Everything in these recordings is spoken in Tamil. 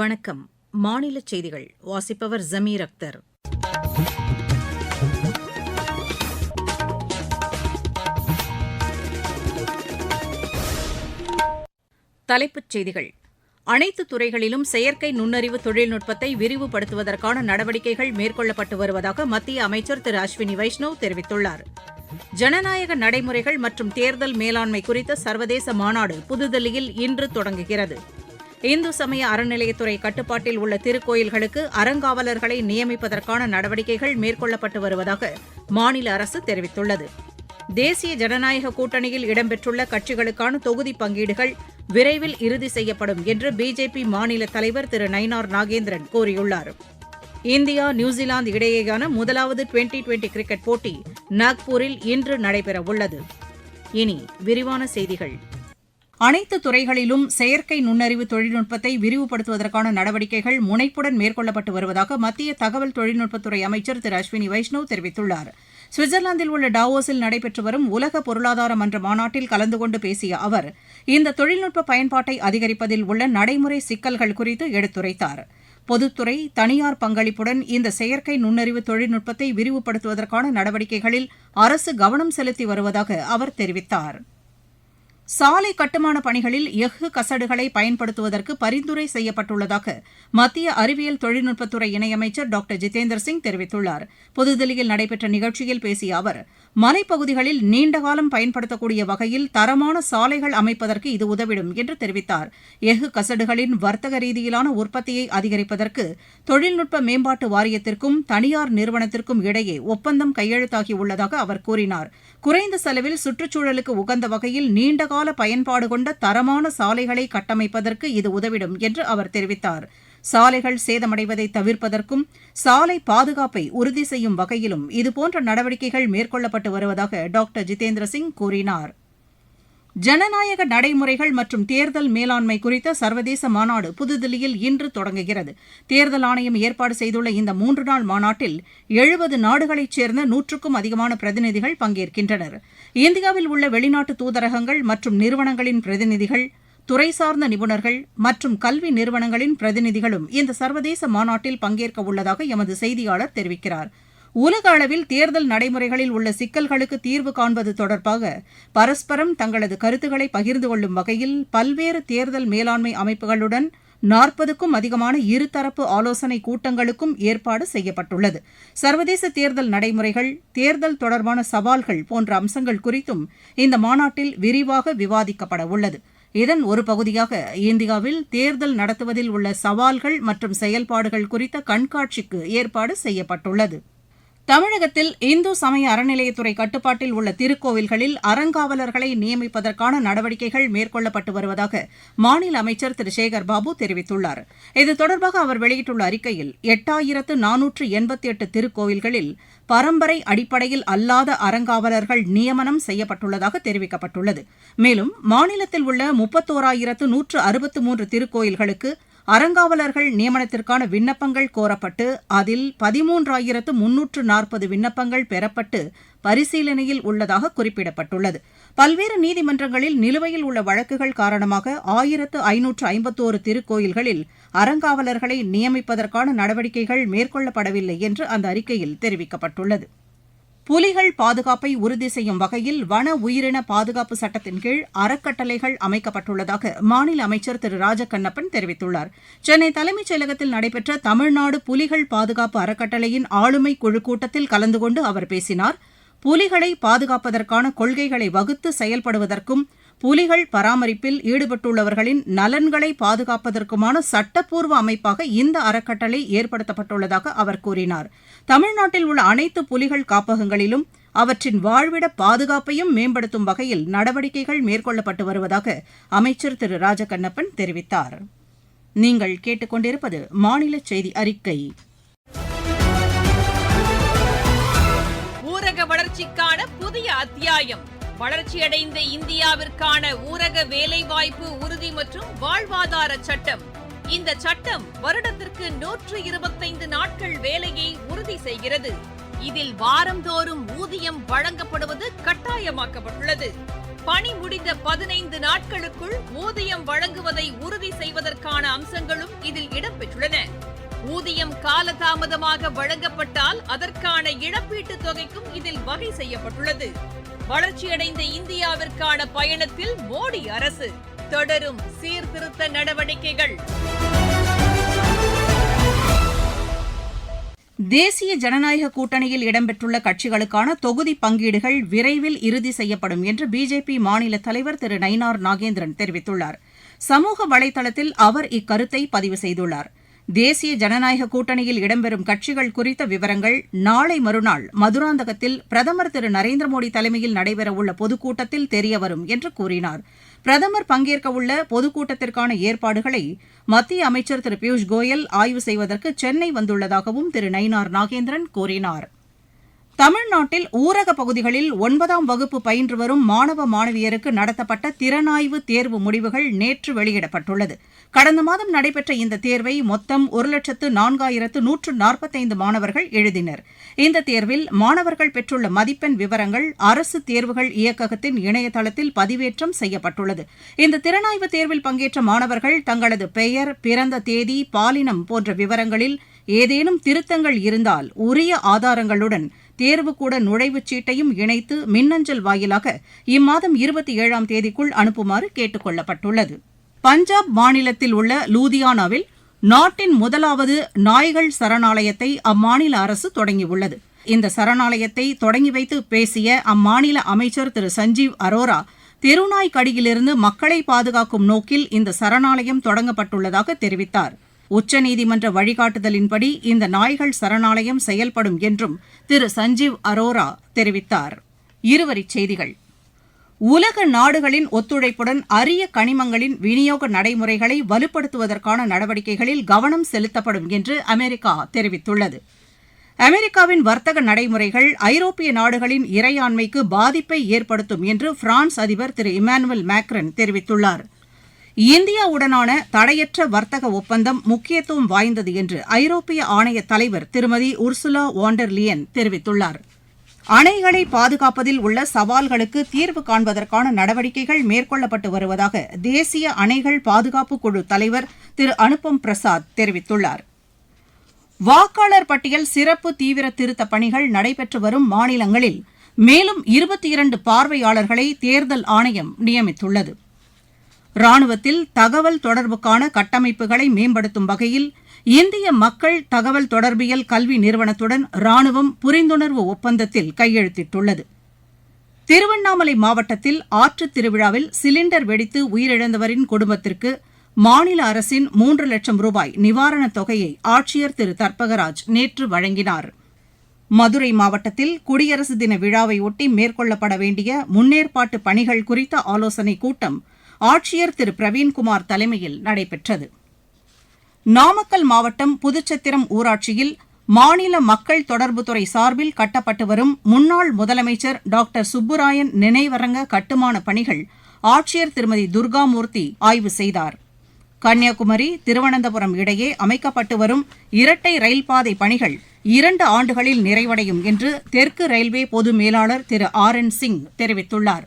வணக்கம். மாநில செய்திகள் வாசிப்பவர் ஜமீர் அக்தர். தலைப்புச் செய்திகள். அனைத்து துறைகளிலும் செயற்கை நுண்ணறிவு தொழில்நுட்பத்தை விரிவுபடுத்துவதற்கான நடவடிக்கைகள் மேற்கொள்ளப்பட்டு வருவதாக மத்திய அமைச்சர் திரு அஸ்வினி வைஷ்ணவ் தெரிவித்துள்ளார். ஜனநாயக நடைமுறைகள் மற்றும் தேர்தல் மேலாண்மை குறித்த சர்வதேச மாநாடு புதுதில்லியில் இன்று தொடங்குகிறது. இந்து சமய அறநிலையத்துறை கட்டுப்பாட்டில் உள்ள திருக்கோயில்களுக்கு அறங்காவலர்களை நியமிப்பதற்கான நடவடிக்கைகள் மேற்கொள்ளப்பட்டு வருவதாக மாநில அரசு தெரிவித்துள்ளது. தேசிய ஜனநாயக கூட்டணியில் இடம்பெற்றுள்ள கட்சிகளுக்கான தொகுதி பங்கீடுகள் விரைவில் இறுதி செய்யப்படும் என்று பிஜேபி மாநில தலைவர் திரு நயினார் நாகேந்திரன் கூறியுள்ளார். இந்தியா நியூசிலாந்து இடையேயான முதலாவது டுவெண்டி கிரிக்கெட் போட்டி நாக்பூரில் இன்று நடைபெறவுள்ளது. இனி விரிவான செய்திகள். அனைத்து துறைகளிலும் செயற்கை நுண்ணறிவு தொழில்நுட்பத்தை விரிவுபடுத்துவதற்கான நடவடிக்கைகள் முனைப்புடன் மேற்கொள்ளப்பட்டு வருவதாக மத்திய தகவல் தொழில்நுட்பத்துறை அமைச்சர் திரு அஸ்வினி வைஷ்ணவ் தெரிவித்துள்ளார். சுவிட்சர்லாந்தில் உள்ள டாவோஸில் நடைபெற்று வரும் உலக பொருளாதார மன்ற மாநாட்டில் கலந்து கொண்டு பேசிய அவர் இந்த தொழில்நுட்ப பயன்பாட்டை அதிகரிப்பதில் உள்ள நடைமுறை சிக்கல்கள் குறித்து எடுத்துரைத்தார். பொதுத்துறை, தனியார் பங்களிப்புடன் இந்த செயற்கை நுண்ணறிவு தொழில்நுட்பத்தை விரிவுபடுத்துவதற்கான நடவடிக்கைகளில் அரசு கவனம் செலுத்தி வருவதாக அவர் தெரிவித்தார். சாலை கட்டுமான பணிகளில் எஃகு கசடுகளை பயன்படுத்துவதற்கு பரிந்துரை செய்யப்பட்டுள்ளதாக மத்திய அறிவியல் தொழில்நுட்பத்துறை இணையமைச்சர் டாக்டர் ஜிதேந்திர சிங் தெரிவித்துள்ளார். புதுதில்லியில் நடைபெற்ற நிகழ்ச்சியில் பேசிய அவர் மலைப்பகுதிகளில் நீண்டகாலம் பயன்படுத்தக்கூடிய வகையில் தரமான சாலைகள் அமைப்பதற்கு இது உதவிடும் என்று தெரிவித்தார். எஃகு கசடுகளின் வர்த்தக ரீதியிலான உற்பத்தியை அதிகரிப்பதற்கு தொழில்நுட்ப மேம்பாட்டு வாரியத்திற்கும் தனியார் நிறுவனத்திற்கும் இடையே ஒப்பந்தம் கையெழுத்தாகியுள்ளதாக அவர் கூறினார். குறைந்த செலவில் சுற்றுச்சூழலுக்கு உகந்த வகையில் நீண்டகால பயன்பாடு கொண்ட தரமான சாலைகளை கட்டமைப்பதற்கு இது உதவிடும் என்று அவர் தெரிவித்தார். சாலைகள் சேதமடைவதை தவிர்ப்பதற்கும் சாலை பாதுகாப்பை உறுதி செய்யும் வகையிலும் இதுபோன்ற நடவடிக்கைகள் மேற்கொள்ளப்பட்டு வருவதாக டாக்டர் ஜிதேந்திர சிங் கூறினார். ஜனநாயக நடைமுறைகள் மற்றும் தேர்தல் மேலாண்மை குறித்த சர்வதேச மாநாடு புதுதில்லியில் இன்று தொடங்குகிறது. தேர்தல் ஆணையம் ஏற்பாடு செய்துள்ள இந்த 3 நாள் மாநாட்டில் 70 நாடுகளைச் சேர்ந்த 100க்கும் அதிகமான பிரதிநிதிகள் பங்கேற்கின்றனர். இந்தியாவில் உள்ள வெளிநாட்டு தூதரகங்கள் மற்றும் நிறுவனங்களின் பிரதிநிதிகள், துறை சார்ந்த நிபுணர்கள் மற்றும் கல்வி நிறுவனங்களின் பிரதிநிதிகளும் இந்த சர்வதேச மாநாட்டில் பங்கேற்க உள்ளதாக எமது செய்தியாளர் தெரிவிக்கிறார். உலக அளவில் தேர்தல் நடைமுறைகளில் உள்ள சிக்கல்களுக்கு தீர்வு காண்பது தொடர்பாக பரஸ்பரம் தங்களது கருத்துக்களை பகிர்ந்து கொள்ளும் வகையில் பல்வேறு தேர்தல் மேலாண்மை அமைப்புகளுடன் 40க்கும் அதிகமான இருதரப்பு ஆலோசனை கூட்டங்களுக்கும் ஏற்பாடு செய்யப்பட்டுள்ளது. சர்வதேச தேர்தல் நடைமுறைகள், தேர்தல் தொடர்பான சவால்கள் போன்ற அம்சங்கள் குறித்தும் இந்த மாநாட்டில் விரிவாக விவாதிக்கப்பட உள்ளது. இதன் ஒரு பகுதியாக இந்தியாவில் தேர்தல் நடத்துவதில் உள்ள சவால்கள் மற்றும் செயல்பாடுகள் குறித்த கண்காட்சிக்கு ஏற்பாடு செய்யப்பட்டுள்ளது. தமிழகத்தில் இந்து சமய அறநிலையத்துறை கட்டுப்பாட்டில் உள்ள திருக்கோவில்களில் அறங்காவலர்களை நியமிப்பதற்கான நடவடிக்கைகள் மேற்கொள்ளப்பட்டு வருவதாக மாநில அமைச்சர் திரு சேகர் பாபு தெரிவித்துள்ளார். இது தொடர்பாக அவர் வெளியிட்டுள்ள அறிக்கையில் 8488 திருக்கோவில்களில் பரம்பரை அடிப்படையில் அல்லாத அறங்காவலர்கள் நியமனம் செய்யப்பட்டுள்ளதாக தெரிவிக்கப்பட்டுள்ளது. மேலும் மாநிலத்தில் உள்ள 31163 திருக்கோயில்களுக்கு அறங்காவலர்கள் நியமனத்திற்கான விண்ணப்பங்கள் கோரப்பட்டு அதில் 13340 விண்ணப்பங்கள் பெறப்பட்டு பரிசீலனையில் உள்ளதாக குறிப்பிடப்பட்டுள்ளது. பல்வேறு நீதிமன்றங்களில் நிலுவையில் உள்ள வழக்குகள் காரணமாக 1551 திருக்கோயில்களில் அறங்காவலர்களை நியமிப்பதற்கான நடவடிக்கைகள் மேற்கொள்ளப்படவில்லை என்று அந்த அறிக்கையில் தெரிவிக்கப்பட்டுள்ளது. புலிகள் பாதுகாப்பை உறுதி செய்யும் வகையில் வன உயிரின பாதுகாப்பு சட்டத்தின் கீழ் அறக்கட்டளைகள் அமைக்கப்பட்டுள்ளதாக மாநில அமைச்சர் திரு ராஜகண்ணப்பன் தெரிவித்துள்ளார். சென்னை தலைமைச் செயலகத்தில் நடைபெற்ற தமிழ்நாடு புலிகள் பாதுகாப்பு அறக்கட்டளையின் ஆளுமை குழு கூட்டத்தில் கலந்து கொண்டு அவர் பேசினார். புலிகளை பாதுகாப்பதற்கான கொள்கைகளை வகுத்து செயல்படுவதற்கும் புலிகள் பராமரிப்பில் ஈடுபட்டுள்ளவர்களின் நலன்களை பாதுகாப்பதற்குமான சட்டப்பூர்வ அமைப்பாக இந்த அறக்கட்டளை ஏற்படுத்தப்பட்டுள்ளதாக அவர் கூறினார். தமிழ்நாட்டில் உள்ள அனைத்து புலிகள் காப்பகங்களிலும் அவற்றின் வாழ்விட பாதுகாப்பையும் மேம்படுத்தும் வகையில் நடவடிக்கைகள் மேற்கொள்ளப்பட்டு வருவதாக அமைச்சர் திரு ராஜகண்ணப்பன் தெரிவித்தார். நீங்கள் கேட்டுக்கொண்டிருப்பது மாநில செய்தி அறிக்கை. ஊரக வளர்ச்சிக்கான புதிய அத்தியாயம். வளர்ச்சியடைந்த இந்தியாவிற்கான ஊரக வேலைவாய்ப்பு உறுதி மற்றும் வாழ்வாதார சட்டம். இந்த சட்டம் வருடத்திற்கு 125 நாட்கள் வேலையை உறுதி செய்கிறது. இதில் வாரந்தோறும் ஊதியம் வழங்கப்படுவது கட்டாயமாக்கப்பட்டுள்ளது. பணி முடிந்த 15 நாட்களுக்குள் ஊதியம் வழங்குவதை உறுதி செய்வதற்கான அம்சங்களும் இதில் இடம்பெற்றுள்ளன. ஊதியம் காலதாமதமாக வழங்கப்பட்டால் அதற்கான இழப்பீட்டுத் தொகைக்கும் இதில் வகை செய்யப்பட்டுள்ளது. வளர்ச்சியடைந்த இந்தியாவிற்கான பயணத்தில் மோடி அரசு தொடரும் சீர்திருத்த நடவடிக்கைகள். தேசிய ஜனநாயக கூட்டணியில் இடம்பெற்றுள்ள கட்சிகளுக்கான தொகுதி பங்கீடுகள் விரைவில் இறுதி செய்யப்படும் என்று பிஜேபி மாநில தலைவர் திரு நயினார் நாகேந்திரன் தெரிவித்துள்ளார். சமூக வலைதளத்தில் அவர் இக்கருத்தை பதிவு செய்துள்ளார். தேசிய ஜனநாயக கூட்டணியில் இடம்பெறும் கட்சிகள் குறித்த விவரங்கள் நாளை மறுநாள் மதுராந்தகத்தில் பிரதமர் திரு நரேந்திர மோடி தலைமையில் நடைபெறவுள்ள பொதுக்கூட்டத்தில் தெரியவரும் என்று கூறினார். பிரதமர் பங்கேற்கவுள்ள பொதுக்கூட்டத்திற்கான ஏற்பாடுகளை மத்திய அமைச்சர் திரு பியூஷ் கோயல் ஆய்வு செய்வதற்கு சென்னை வந்துள்ளதாகவும் திரு நயினார் நாகேந்திரன் கூறினார். தமிழ்நாட்டில் ஊரக பகுதிகளில் 9ஆம் வகுப்பு பயின்று வரும் மாணவ மாணவியருக்கு நடத்தப்பட்ட திறனாய்வு தேர்வு முடிவுகள் நேற்று வெளியிடப்பட்டுள்ளது. கடந்த மாதம் நடைபெற்ற இந்த தேர்வை மொத்தம் 1,04,145 மாணவர்கள் எழுதினர். இந்த தேர்வில் மாணவர்கள் பெற்றுள்ள மதிப்பெண் விவரங்கள் அரசு தேர்வுகள் இயக்ககத்தின் இணையதளத்தில் பதிவேற்றம் செய்யப்பட்டுள்ளது. இந்த திறனாய்வு தேர்வில் பங்கேற்ற மாணவர்கள் தங்களது பெயர், பிறந்த தேதி, பாலினம் போன்ற விவரங்களில் ஏதேனும் திருத்தங்கள் இருந்தால் உரிய ஆதாரங்களுடன் தேர்வுக்கூட நுழைவுச் சீட்டையும் இணைத்து மின்னஞ்சல் வாயிலாக இம்மாதம் 27ஆம் தேதிக்குள் அனுப்புமாறு கேட்டுக் கொள்ளப்பட்டுள்ளது. பஞ்சாப் மாநிலத்தில் உள்ள லூதியானாவில் நாட்டின் முதலாவது நாய்கள் சரணாலயத்தை அம்மாநில அரசு தொடங்கியுள்ளது. இந்த சரணாலயத்தை தொடங்கி வைத்து பேசிய அம்மாநில அமைச்சர் திரு சஞ்சீவ் அரோரா, தெருநாய் கடியிலிருந்து மக்களை பாதுகாக்கும் நோக்கில் இந்த சரணாலயம் தொடங்கப்பட்டுள்ளதாக தெரிவித்தார். உச்சநீதிமன்ற வழிகாட்டுதலின்படி இந்த நாய்கள் சரணாலயம் செயல்படும் என்றும் திரு சஞ்சீவ் அரோரா தெரிவித்தார். இருவரிச் செய்திகள். உலக நாடுகளின் ஒத்துழைப்புடன் அரிய கனிமங்களின் விநியோக நடைமுறைகளை வலுப்படுத்துவதற்கான நடவடிக்கைகளில் கவனம் செலுத்தப்படும் என்று அமெரிக்கா தெரிவித்துள்ளது. அமெரிக்காவின் வர்த்தக நடைமுறைகள் ஐரோப்பிய நாடுகளின் இறையாண்மைக்கு பாதிப்பை ஏற்படுத்தும் என்று பிரான்ஸ் அதிபர் திரு இமானுவேல் மேக்ரன் தெரிவித்துள்ளார். இந்தியாவுடனான தடையற்ற வர்த்தக ஒப்பந்தம் முக்கியத்துவம் வாய்ந்தது என்று ஐரோப்பிய ஆணைய தலைவர் திருமதி உர்சுலா வாண்டர் லியன் தெரிவித்துள்ளார். அணைகளை பாதுகாப்பதில் உள்ள சவால்களுக்கு தீர்வு காண்பதற்கான நடவடிக்கைகள் மேற்கொள்ளப்பட்டு வருவதாக தேசிய அணைகள் பாதுகாப்பு குழு தலைவர் திரு அனுபம் பிரசாத் தெரிவித்துள்ளார். வாக்காளர் பட்டியல் சிறப்பு தீவிர திருத்தப் பணிகள் நடைபெற்று வரும் மாநிலங்களில் மேலும் 22 பார்வையாளர்களை தேர்தல் ஆணையம் நியமித்துள்ளது. ராணுவத்தில் தகவல் தொடர்புக்கான கட்டமைப்புகளை மேம்படுத்தும் வகையில் இந்திய மக்கள் தகவல் தொடர்பியல் கல்வி நிறுவனத்துடன் ராணுவம் புரிந்துணர்வு ஒப்பந்தத்தில் கையெழுத்திட்டுள்ளது. திருவண்ணாமலை மாவட்டத்தில் ஆற்றுத் திருவிழாவில் சிலிண்டர் வெடித்து உயிரிழந்தவரின் குடும்பத்திற்கு மாநில அரசின் 3 லட்சம் ரூபாய் நிவாரணத் தொகையை ஆட்சியர் திரு தர்பகராஜ் நேற்று வழங்கினார். மதுரை மாவட்டத்தில் குடியரசு தின விழாவையொட்டி மேற்கொள்ளப்பட வேண்டிய முன்னேற்பாட்டு பணிகள் குறித்த ஆலோசனைக் கூட்டம் ஆட்சியர் திரு பிரவீன்குமார் தலைமையில் நடைபெற்றது. நாமக்கல் மாவட்டம் புதுச்சத்திரம் ஊராட்சியில் மாநில மக்கள் தொடர்புத்துறை சார்பில் கட்டப்பட்டு வரும் முன்னாள் முதலமைச்சர் டாக்டர் சுப்புராயன் நினைவரங்க கட்டுமான பணிகள் ஆட்சியர் திருமதி துர்காமூர்த்தி ஆய்வு செய்தார். கன்னியாகுமரி திருவனந்தபுரம் இடையே அமைக்கப்பட்டு வரும் இரட்டை ரயில்பாதை பணிகள் 2 ஆண்டுகளில் நிறைவடையும் என்று தெற்கு ரயில்வே பொது மேலாளர் திரு RN சிங் தெரிவித்துள்ளார்.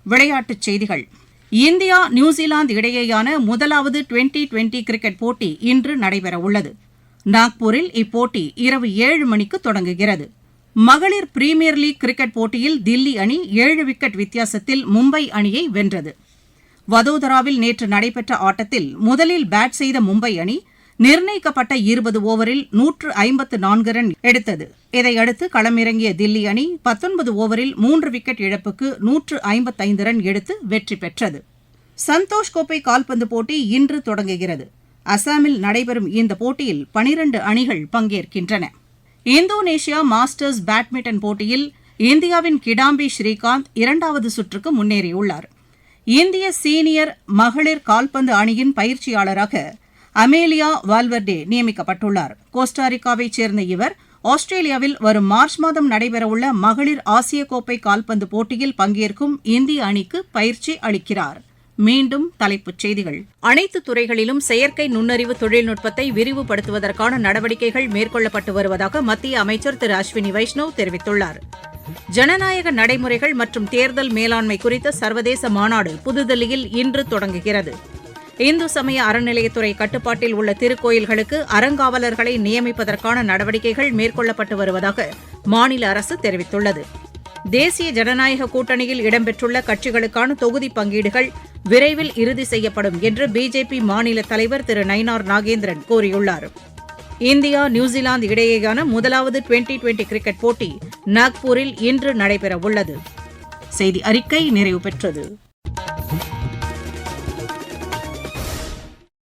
விளையாட்டுச் செய்திகள். இந்தியா நியூசிலாந்து இடையேயான முதலாவது டுவெண்டி கிரிக்கெட் போட்டி இன்று நடைபெறவுள்ளது. நாக்பூரில் இப்போட்டி இரவு 7 மணிக்கு தொடங்குகிறது. மகளிர் பிரீமியர் லீக் கிரிக்கெட் போட்டியில் தில்லி அணி 7 விக்கெட் வித்தியாசத்தில் மும்பை அணியை வென்றது. வதோதராவில் நேற்று நடைபெற்ற ஆட்டத்தில் முதலில் பேட் செய்த மும்பை அணி நிர்ணயிக்கப்பட்ட 20 ஓவரில் 154 ரன் எடுத்தது. இதையடுத்து களமிறங்கிய தில்லி அணி 19 ஓவரில் 3 விக்கெட் இழப்புக்கு 155 ரன் எடுத்து வெற்றி பெற்றது. சந்தோஷ் கோப்பை கால்பந்து போட்டி இன்று தொடங்குகிறது. அசாமில் நடைபெறும் இந்த போட்டியில் 12 அணிகள் பங்கேற்கின்றன. இந்தோனேஷியா மாஸ்டர்ஸ் பேட்மிண்டன் போட்டியில் இந்தியாவின் கிடாம்பி ஸ்ரீகாந்த் 2வது சுற்றுக்கு முன்னேறியுள்ளார். இந்திய சீனியர் மகளிர் கால்பந்து அணியின் பயிற்சியாளராக அமேலியா வால்வர்டே நியமிக்கப்பட்டுள்ளார். கோஸ்டாரிக்காவைச் சேர்ந்த இவர் ஆஸ்திரேலியாவில் வரும் மார்ச் மாதம் நடைபெறவுள்ள மகளிர் ஆசிய கோப்பை கால்பந்து போட்டியில் பங்கேற்கும் இந்திய அணிக்கு பயிற்சி அளிக்கிறார். மீண்டும் தலைப்புச் செய்திகள். அனைத்து துறைகளிலும் செயற்கை நுண்ணறிவு தொழில்நுட்பத்தை விரிவுபடுத்துவதற்கான நடவடிக்கைகள் மேற்கொள்ளப்பட்டு வருவதாக மத்திய அமைச்சர் திரு அஸ்வினி வைஷ்ணவ் தெரிவித்துள்ளார். ஜனநாயக நடைமுறைகள் மற்றும் தேர்தல் மேலாண்மை குறித்த சர்வதேச மாநாடு புதுதில்லியில் இன்று தொடங்குகிறது. இந்து சமய அறநிலையத்துறை கட்டுப்பாட்டில் உள்ள திருக்கோயில்களுக்கு அறங்காவலர்களை நியமிப்பதற்கான நடவடிக்கைகள் மேற்கொள்ளப்பட்டு வருவதாக மாநில அரசு தெரிவித்துள்ளது. தேசிய ஜனநாயக கூட்டணியில் இடம்பெற்றுள்ள கட்சிகளுக்கான தொகுதி பங்கீடுகள் விரைவில் இறுதி செய்யப்படும் என்று பிஜேபி மாநில தலைவர் திரு நயினார் நாகேந்திரன் கூறியுள்ளார். இந்தியா நியூசிலாந்து இடையேயான முதலாவது டுவெண்டி கிரிக்கெட் போட்டி நாக்பூரில் இன்று நடைபெறவுள்ளது. செய்தி அறிக்கை நிறைவு பெற்றது.